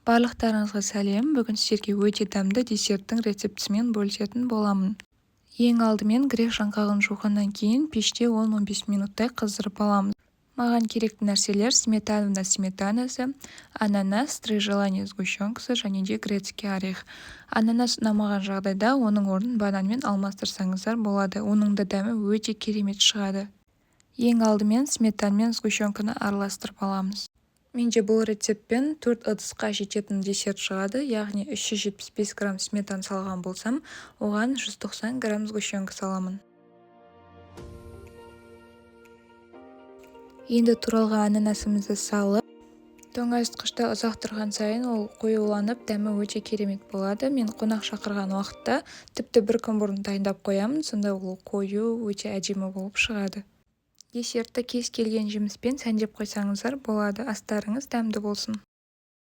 Барлықтарыңызға сәлем. Бүгін сіздерге өте дәмді десерттің рецептісімен бөлісетін боламын. Ең алдымен грек жаңғағын жуғаннан кейін пеште 10-15 минуттай қыздырып аламыз. Маған керекті нәрселер сметанасы, ананас, при желании сгущенкасы және де грецкий орех. Ананас ұнамаған жағдайда оның орнын бананмен алмастырсаңыздар болады. Оның да дәмі өте керемет шығады. Ең алдымен сметана мен сгущенканы араластырып аламыз. Менде бұл рецептпен 4 ыдысқа жететін десерт шығады, яғни 375 грамм сметана салған болсам, оған 190 грамм сгущенка саламын. Енді туралған ананасымызды салып, тоңазытқышта ұзақ тұрған сайын ол қоюланып, дәмі өте керемет болады. Мен қонақ шақырған уақытта тіпті бір күн бұрын дайындап қоямын, сонда ол қою өте әдемі болып шығады. Десертті кез келген жеміспен сәндеп қойсаңыздар болады. Астарыңыз дәмді болсын.